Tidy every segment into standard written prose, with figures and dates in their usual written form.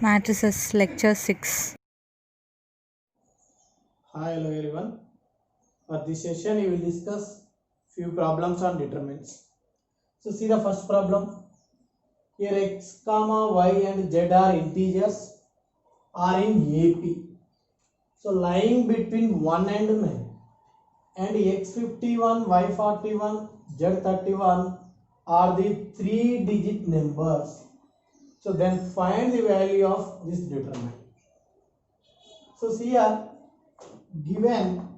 Matrices Lecture 6. Hi, hello everyone. For this session, we will discuss few problems on determinants. So, see the first problem. Here x, comma y and z are integers are in AP. So, lying between 1 and 9 and x51, y41, z31 are the 3-digit numbers. So, then find the value of this determinant. So, see here, given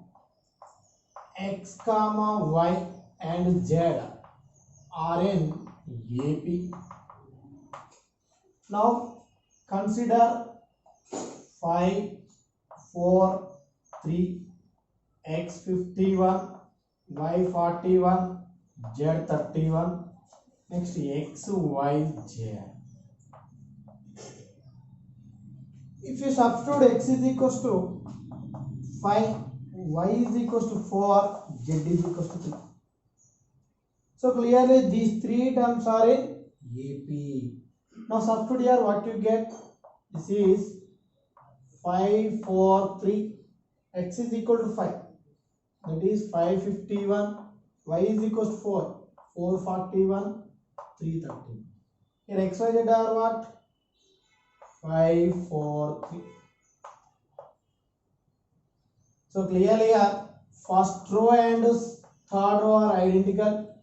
x comma y and z are in AP. Now consider 5, 4, 3, x51, y41, z31, next x, y, z. If you substitute x is equals to 5, y is equals to 4, z is equals to 3. So clearly these three terms are in AP. Now substitute here what you get. This is 5, 4, 3. X is equal to 5. That is 551. Y is equal to 4. 441. 330. Here x, y, z are what? 5, 4, 3. So clearly here first row and third row are identical,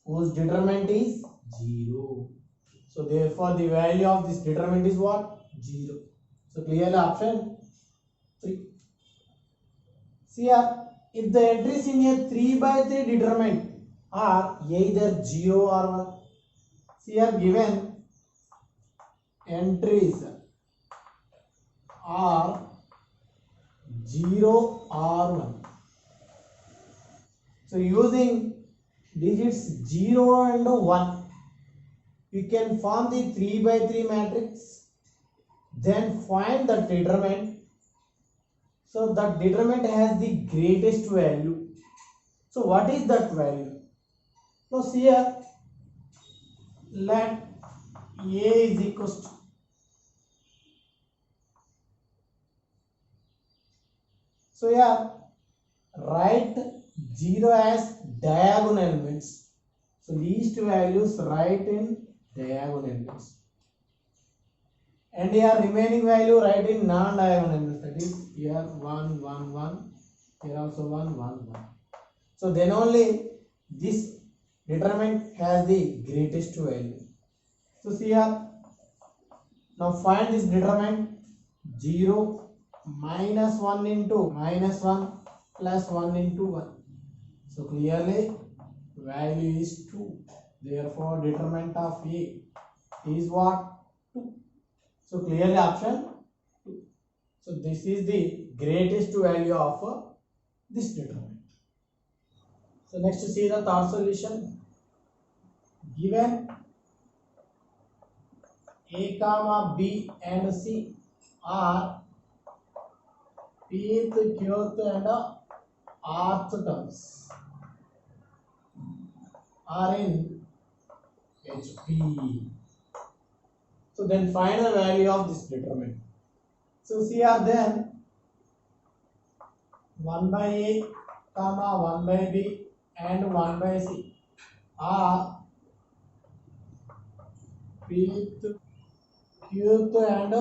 whose determinant is 0. So therefore the value of this determinant is what? 0. So clearly option 3. See here, if the entries in a 3 by 3 determinant are either 0 or 1. See here, given entries are 0 or 1. So using digits 0 and 1, we can form the 3 by 3 matrix, then find the determinant. So that determinant has the greatest value. So what is that value? So see here, let A is equals to, so here write 0 as diagonal elements. So least values write in diagonal elements. And here remaining value write in non-diagonal elements. That is here 1, 1, 1. Here also 1, 1, 1. So then only this determinant has the greatest value. So see here. Now find this determinant. 0 minus 1 into minus 1 plus 1 into 1. So clearly value is 2. Therefore determinant of A is what? 2. So clearly option 2. So this is the greatest value of this determinant. So next see the third solution. Given A comma B and C are pth, qth and rth terms are in HP. So then find the value of this determinant. So see here then 1 by A comma 1 by B and 1 by C are pth, qth and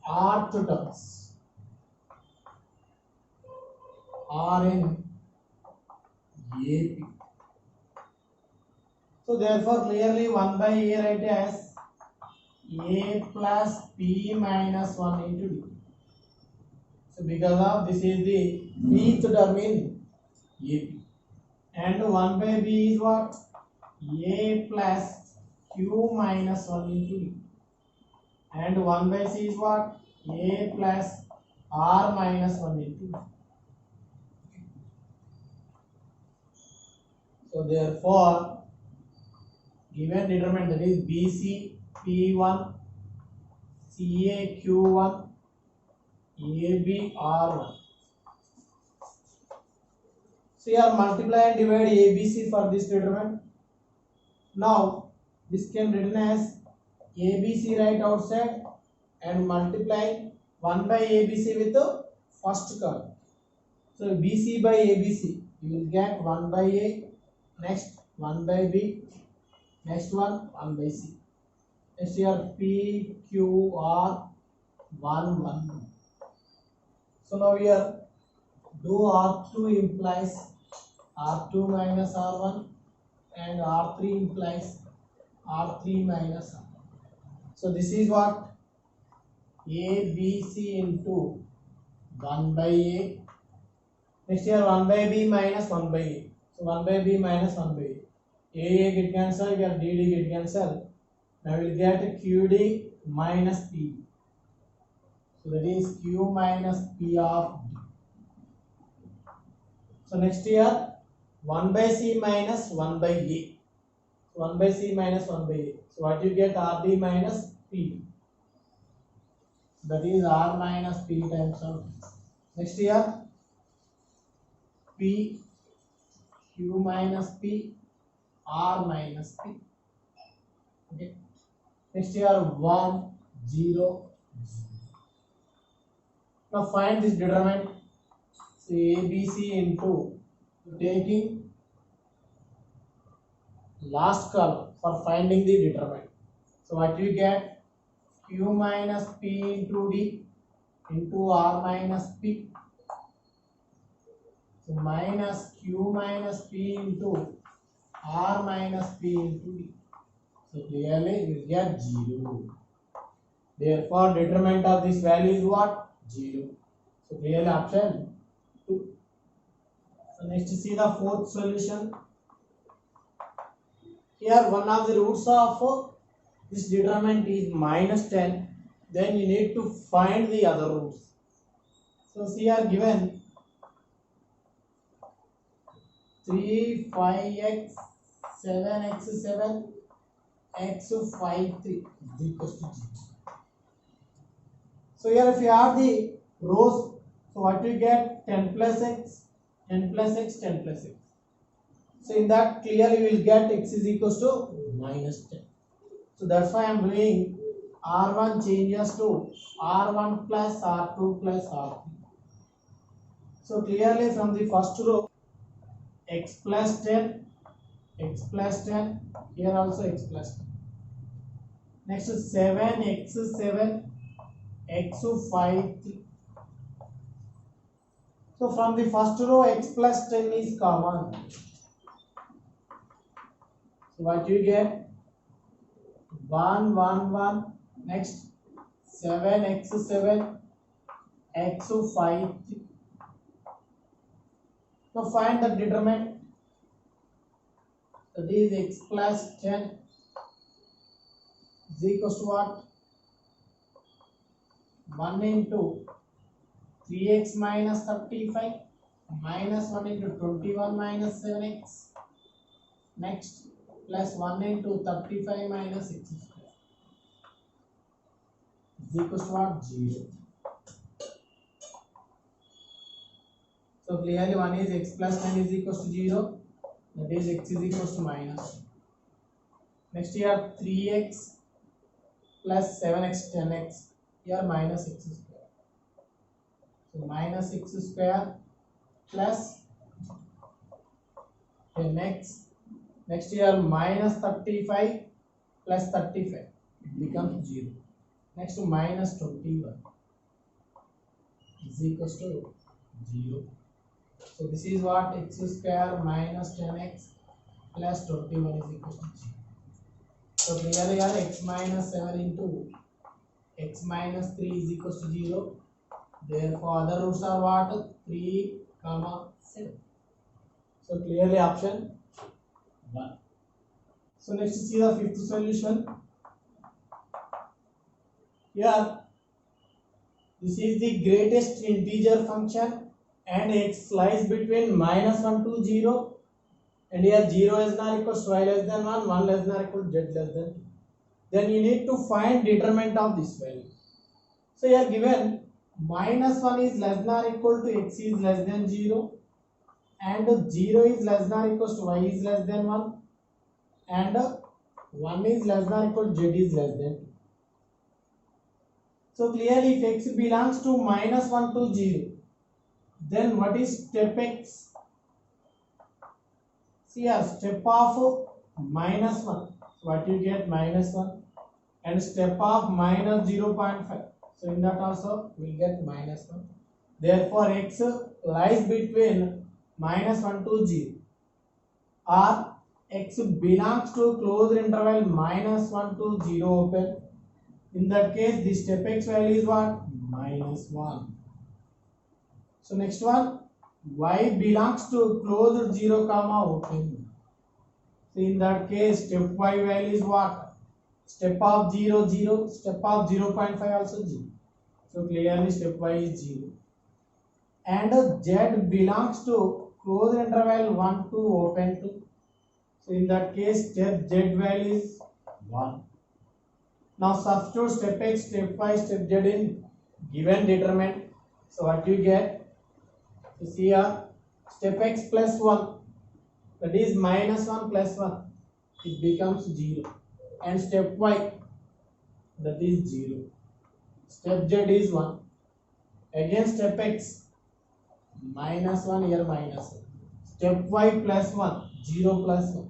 rth terms are in AP. So therefore clearly 1 by A write as A plus P minus 1 into D. So because of this is the pth term in AP. And 1 by B is what? A plus Q minus 1 into D. And 1 by C is what? A plus R minus 1 into D. So therefore, given determinant, that is BC P1, CA Q1, AB R1. So here multiply and divide ABC for this determinant. Now this can written as ABC right outside and multiply 1 by ABC with the first column. So BC by ABC, you will get 1 by A, next 1 by B, next 1 by C. Next here P, Q, R, 1, 1. So now here do R2 implies R2 minus R1 and R3 implies R3 minus R1. So this is what A, B, C into 1 by A. Next here 1 by B minus 1 by A. So 1 by B minus 1 by A. A get cancelled, here DD get cancelled. Now we will get QD minus P. So that is Q minus P of D. So next here 1 by C minus 1 by A. So 1 by C minus 1 by A. So what you get RD minus P. That is R minus P times of D. Next here P, Q minus P, R minus P. Okay. Next here 1, 0. Now find this determinant. So ABC into taking last column for finding the determinant. So what you get? Q minus P into D into R minus P. So minus Q minus P into R minus P into D. So clearly we get 0. Therefore determinant of this value is what? 0. So clearly option 2. So next see the fourth solution. Here one of the roots of this determinant is minus 10. Then you need to find the other roots. So see here given 3, 5x, 7x7, x5 3 is equals to 0. So here if you have the rows, so what you get? 10 plus x, 10 plus x, 10 plus x. So in that clearly we will get x is equals to minus 10. So that's why I am doing R1 changes to R1 plus R2 plus R3. So clearly from the first row x plus 10, x plus 10, here also x plus 10. Next 7x7, x5 3. So from the first row x plus 10 is common. So what you get? 1, 1, 1. Next 7x7, x5 3. Now find the determinant. That is x plus 10 is equals to what? 1 into 3x minus 35 minus 1 into 21 minus 7x. Next plus 1 into 35 minus x square is equals to what? 0. So clearly one is x plus 10 is equals to 0. That is x is equals to minus. Next here 3x plus 7x 10x. Here minus x square. So minus x square plus 10x. Next here minus 35 plus 35. It becomes 0. Next to minus 21 is equals to 0. So this is what? X square minus 10x plus 21 is equals to 0. So clearly here x minus 7 into x minus 3 is equals to 0. Therefore other roots are what? 3, 7. So clearly option 1. So next see the fifth solution. Here this is the greatest integer function and x lies between minus 1 to 0, and here 0 is not equal to y less than 1, 1 less than equal to z less than 2. Then you need to find determinant of this value. So here given minus 1 is less than equal to x is less than 0, and 0 is less than equal to y is less than 1, and 1 is less than equal to z is less than 2. So clearly if x belongs to -1 to 0, then what is step x? See here, step of -1. What you get? -1. And step of minus 0.5. So in that also we get -1. Therefore x lies between -1 to 0, or x belongs to closed interval -1 to 0 open. In that case, the step x value is what? -1. So next one, y belongs to closed 0 comma open. So in that case, step y value is what? Step of 0 0, step of 0.5 also 0. So clearly step y is 0. And z belongs to closed interval 1 to open 2. So in that case, step z value is 1. Now substitute step x, step y, step z in given determinant. So what you get? You see here, step x plus 1, that is -1 plus 1, it becomes 0. And step y, that is 0. Step z is 1. Again step x, -1 here, -1. Step y plus 1, 0 plus 1.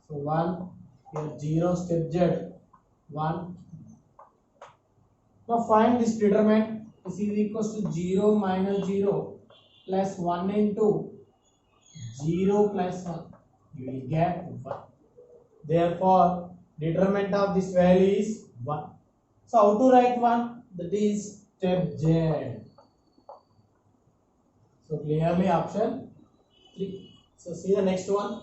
So 1 here, 0. Step z 1. Now find this determinant. This is equals to 0 minus 0 plus 1 into 0 plus 1. You will get 1. Therefore, determinant of this value is 1. So how to write 1? That is step z. So clearly option 3. So see the next one.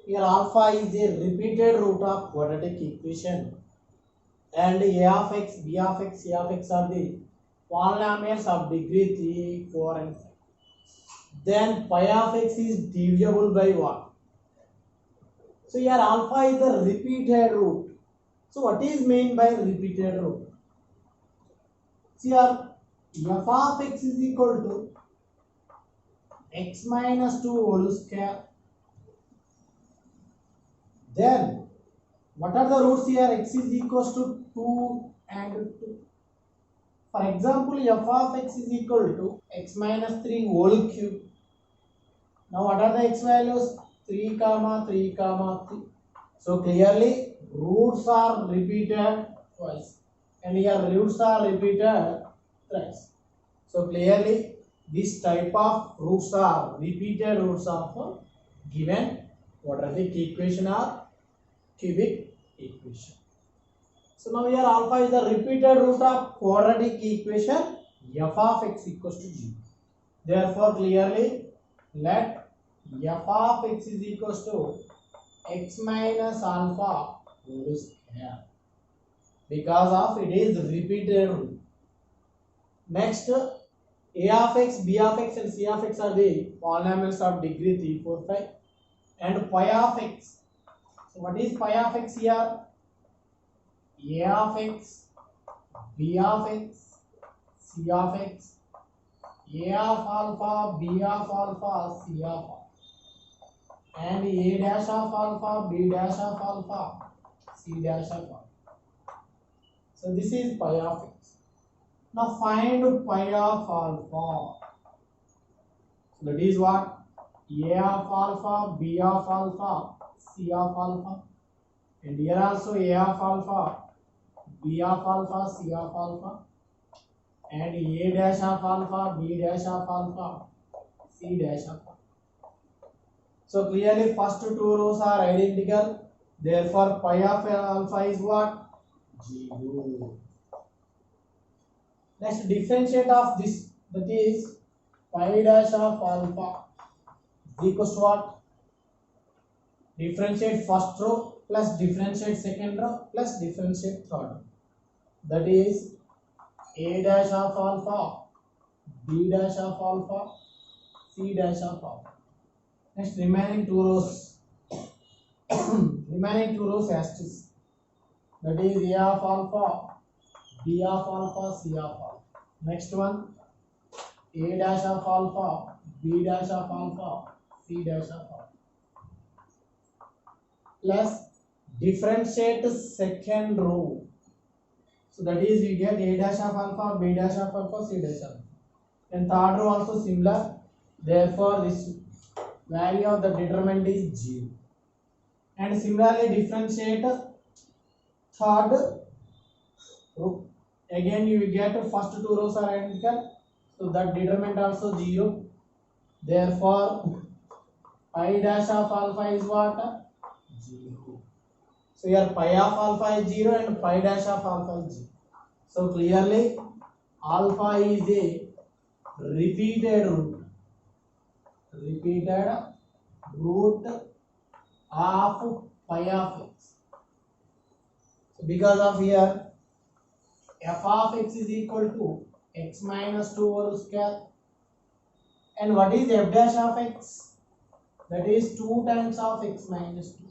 Here alpha is a repeated root of quadratic equation, and a of x, b of x, c of x are the polynomials of degree 3, 4 and 5. Then pi of x is divisible by what? So here alpha is the repeated root. So what is meant by repeated root? See here, f of x is equal to x minus 2 whole square. Then what are the roots here? X is equals to 2 and 2. For example, f of x is equal to x minus 3 whole cube. Now what are the x values? 3 comma 3 comma 3. So clearly roots are repeated twice, and here roots are repeated thrice. So clearly this type of roots are repeated roots of given quadratic equation or cubic equation. So now here alpha is the repeated root of quadratic equation f of x equals to 0. Therefore clearly let f of x is equals to x minus alpha whole square, because of it is repeated root. Next, a of x, b of x and c of x are the polynomials of degree 3, 4, 5, and pi of x. So what is pi of x here? A of x, b of x, c of x, a of alpha, b of alpha, c of alpha, and a dash of alpha, b dash of alpha, c dash of alpha. So this is pi of x. Now find pi of alpha. So that is what? A of alpha, b of alpha, c of alpha, and here also a of alpha, b of alpha, c of alpha, and a dash of alpha, b dash of alpha, c dash of alpha. So clearly first two rows are identical. Therefore pi of alpha is what? 0. Next, differentiate of this, that is pi dash of alpha is equals to what? Differentiate first row plus differentiate second row plus differentiate third row. That is a dash of alpha, b dash of alpha, c dash of alpha. Next, remaining two rows remaining two rows asterisk. That is a of alpha, b of alpha, c of alpha. Next one, a dash of alpha, b dash of alpha, c dash of alpha, plus differentiate second row. So that is we get a dash of alpha, b dash of alpha, c dash of alpha. And third row also similar. Therefore, this value of the determinant is 0. And similarly differentiate third row. Again you will get first two rows are identical. So that determinant also 0. Therefore, pi dash of alpha is what? 0. So here pi of alpha is 0 and pi dash of alpha is 0. So clearly alpha is a repeated root of pi of x. So because of here f of x is equal to x minus 2 whole square. And what is f dash of x? That is 2 times of x minus 2.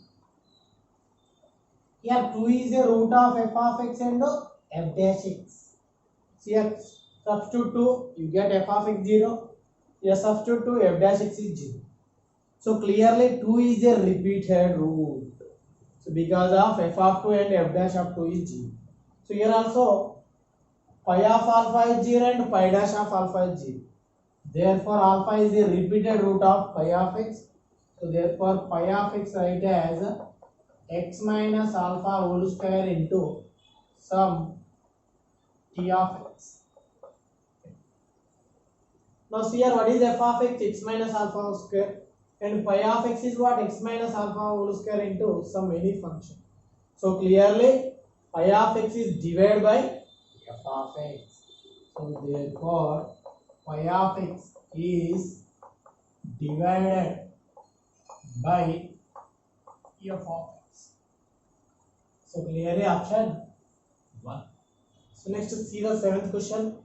Here 2 is the root of f of x and f dash x. So here substitute 2, you get f of x 0. Here substitute 2, f dash x is 0. So clearly 2 is a repeated root. So because of f of 2 and f dash of 2 is 0. So here also pi of alpha is 0 and pi dash of alpha is 0. Therefore alpha is a repeated root of pi of x. So therefore pi of x write as x minus alpha whole square into sum t of x. Now see here what is f of x? X minus alpha whole square. And pi of x is what? X minus alpha whole square into some any function. So clearly pi of x is divided by f of x. So therefore pi of x is divided by f of x. So clearly option 1. So next see the 7th question.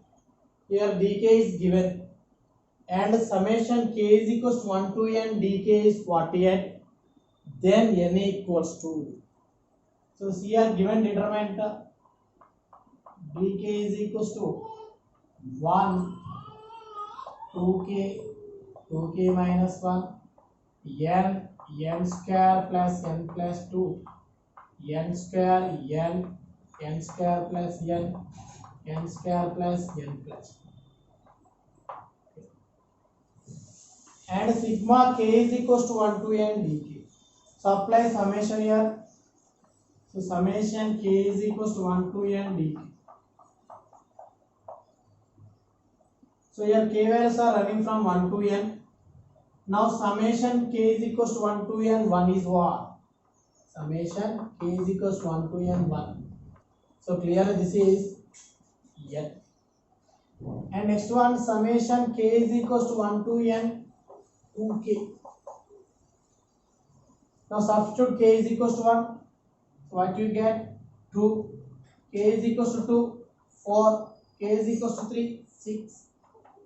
Here dk is given and summation k is equals to 1 to n, dk is 48, then n equals to. So see here given determinant dk is equals to 1, 2k minus 1, n square plus n plus 2, n square n square plus n square plus n plus 2. And sigma k is equals to 1 to n dk. So apply summation here. So summation k is equals to 1 to n dk. So here k values are running from 1 to n. Now summation k is equals to 1 to n, 1 is what? Summation k is equals to 1 to n, 1. So clearly this is n. And next one, summation k is equals to 1 to n, 2k. Now substitute k is equals to 1. So what you get? 2. K is equals to 2, 4. K is equals to 3, 6.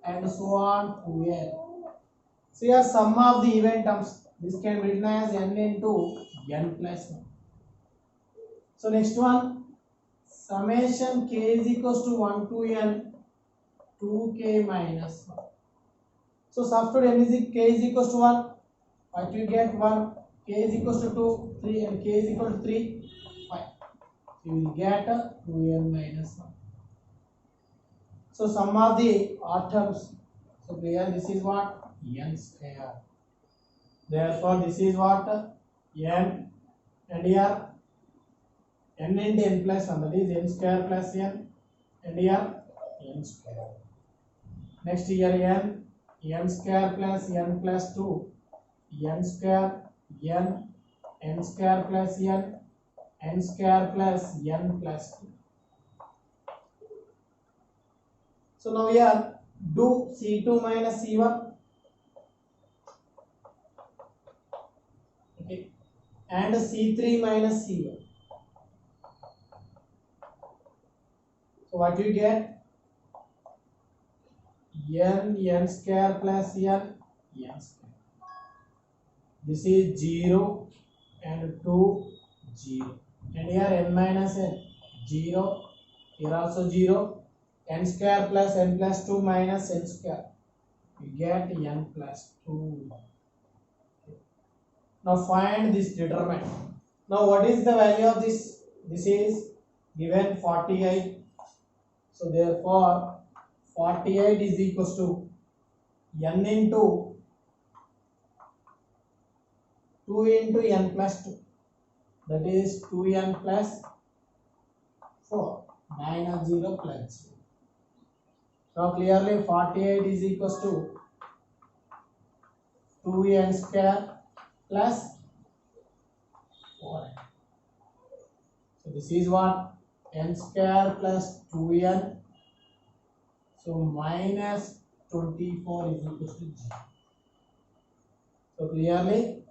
And so on to n. So here sum of the event terms. This can be written as n into n plus 1. So next one, summation k is equals to 1 to n, 2k minus 1. So substitute n is k is equals to 1. What you get? 1. K is equals to 2, 3, and k is equal to 3, 5. You will get 2n minus 1. So sum of the odd terms. So clear this is what? N square. Therefore this is what? N, and here n into n plus 1, that is n square plus n, and here n square. Next here n square plus n plus 2, n square n square plus n square plus n plus 2. So now here do C2 minus C1, okay, and C3 minus C1. So what you get? n square plus n square. This is 0 and 2, 0. And here n minus n, 0. Here also 0. N square plus n plus 2 minus n square. You get n plus 2. Now find this determinant. Now what is the value of this? This is given 48. So therefore 48 is equals to n into 2 into n plus 2, that is 2n plus 4 minus 0 plus 0. So clearly 48 is equals to 2n square plus 4n. So this is what? N square plus 2n. So minus 24 is equals to 0. So clearly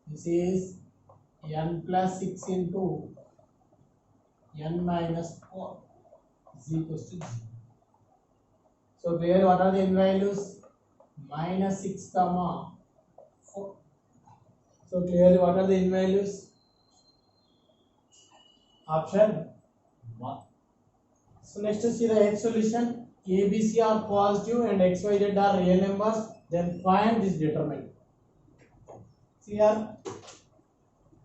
this is n plus 6 into n minus 4 is equals to 0. So clearly what are the n values? Minus 6 comma 4. So clearly what are the n values? Option 1. So next to see the eighth solution. A, B, C are positive and X, Y, Z are real numbers. Then find this determinant. See here,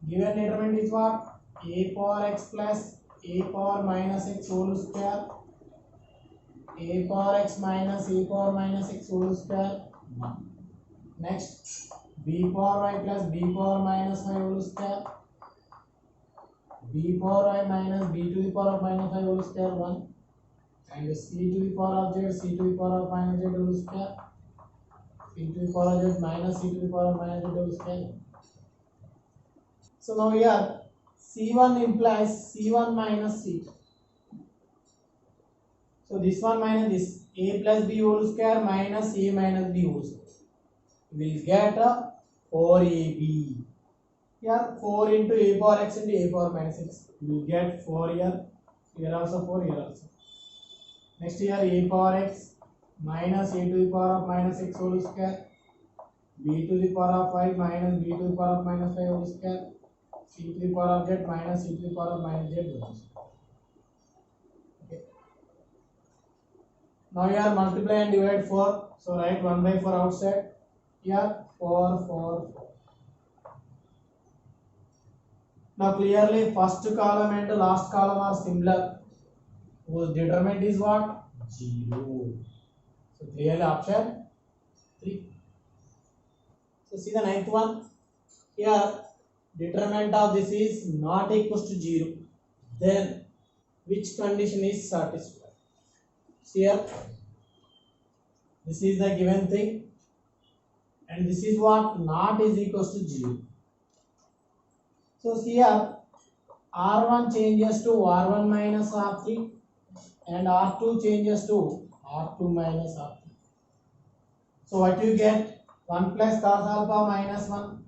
given determinant is what? A power x plus a power minus x whole square, a power x minus a power minus x whole square. Next, b power y plus b power minus y whole square, b power y minus b to the power of minus y whole square 1, and c to the power of z, c to the power of minus z whole square, c to the power of z minus c to the power of minus z whole square. So now here c1 implies c1 minus c2. So this one minus this, a plus b whole square minus a minus b whole square. We will get 4ab. Here 4 into a power x into a power minus x. We will get 4 here. Here also 4, here also. Next here a power x minus a to the power of minus x whole square, b to the power of y minus b to the power of minus y whole square, c to the power of z minus c to the power of minus z whole square. Okay. Now here multiply and divide 4. So write 1 by 4 outside. Here 4, 4, 4. Now clearly first column and last column are similar. Whose determinant is what? 0. So clearly option 3. So see the ninth one. Here determinant of this is not equals to 0. Then which condition is satisfied? See here, this is the given thing, and this is what? Not is equals to 0. So here R1 changes to R1 minus R3 and R2 changes to R2 minus R3. So what you get? 1 plus cos alpha minus 1,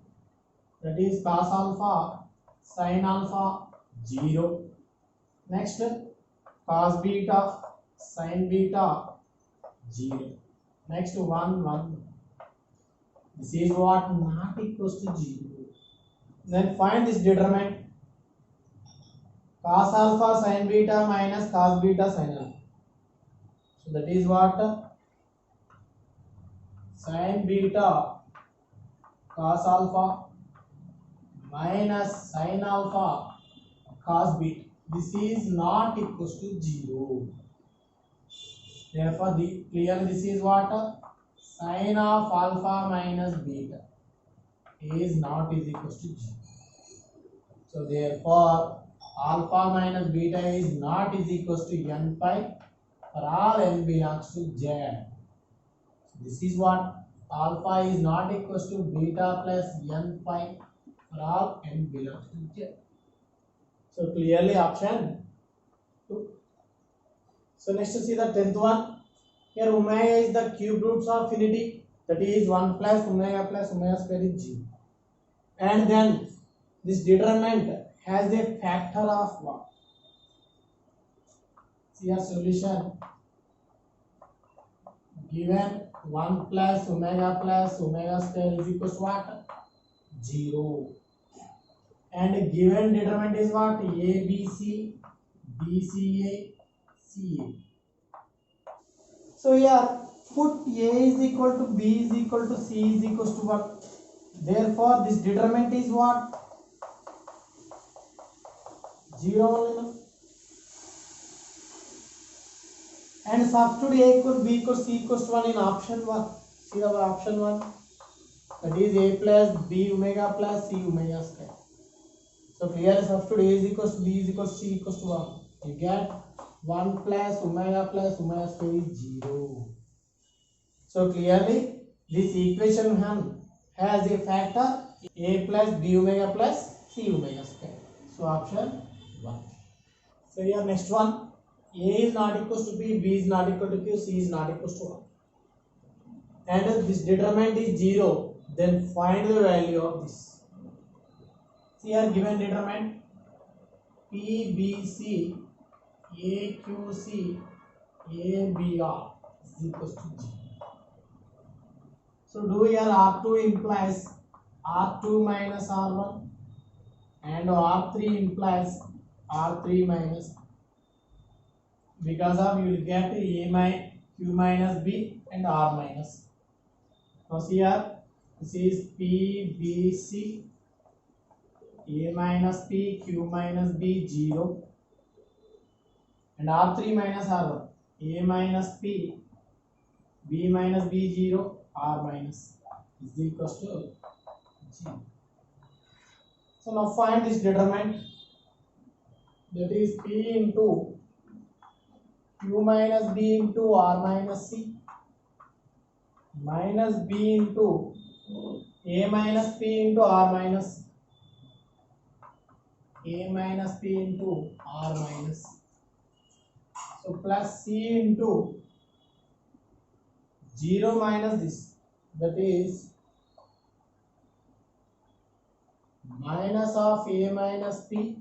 that is cos alpha sin alpha 0. Next cos beta sin beta 0. Next 1, 1. This is what? Not equals to 0. Then find this determinant. Cos alpha sin beta minus cos beta sin alpha. So that is what? Sin beta cos alpha minus sin alpha cos beta. This is not equals to 0. Therefore, clearly this is what? Sin of alpha minus beta is not is equals to 0. So therefore, alpha minus beta is not is equals to n pi for all n belongs to z. This is what? Alpha is not equals to beta plus n pi for all n belongs to z. So clearly option 2. So next to see the 10th one. Here omega is the cube roots of finity, that is 1 plus omega square is 0. And then this determinant has a factor of what? See a solution. Given 1 plus omega square is equals to what? 0. And given determinant is what? ABC, BCA, CA. So here put A is equal to B is equal to C is equals to what? Therefore this determinant is what? 0 only. and substitute A equals B equals C equals to 1 in option 1. See our option 1. That is A plus B omega plus C omega square. So clearly substitute A is equals to B is equals to C equals to 1. You get 1 plus omega square is 0. So clearly this equation 1 has a factor A plus B omega plus C omega square. So option 1. So here next one, A is not equals to B is not equal to Q, C is not equals to 1. And this determinant is 0, then find the value of this. See here given determinant PBC AQC ABR is equals to 0. So do here R2 implies R2 minus R1 and R3 implies R3 minus, because of you will get A minus Q minus B and R minus. Now see here, this is PBC A minus P Q minus B 0 and R3 minus R1 A minus P B minus B 0 R minus is equals to 0. So now find this determinant, that is P into Q minus B into R minus C minus B into A minus P into R minus A minus P into R minus. So plus C into 0 minus this, that is minus of A minus P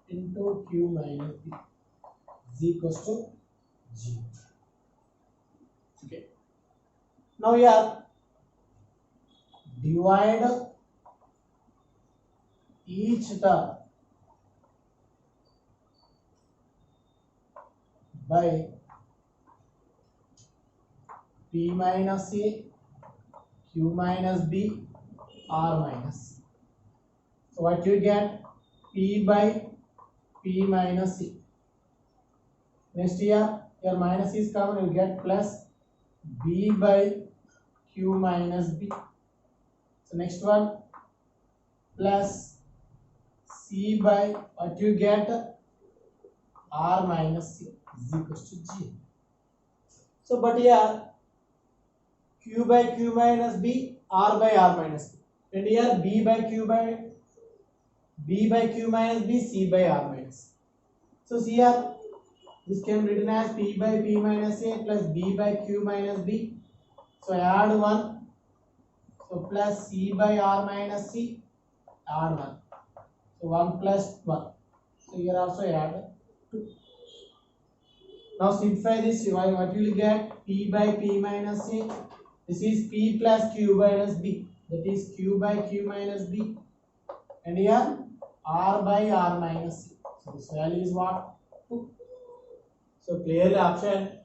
into Q minus B is equals to 0. Okay. Now here divide each term by P minus A, Q minus B, R minus. So what you get? P by P minus C. Next here, your minus is common, you get plus B by Q minus B. So next one, plus C by what you get? R minus C is equals to 0. So but here Q by Q minus B, R by R minus B. And here B by Q minus B, C by R minus. So see here, this can be written as P by P minus A plus B by Q minus B. So add 1. So plus C by R minus C, add 1. So 1 plus 1. So here also add 2. Now simplify this, what you will get? P by P minus A. This is P plus Q minus B. That is Q by Q minus B. And here R by R minus C. So this value is what? 2. So clearly option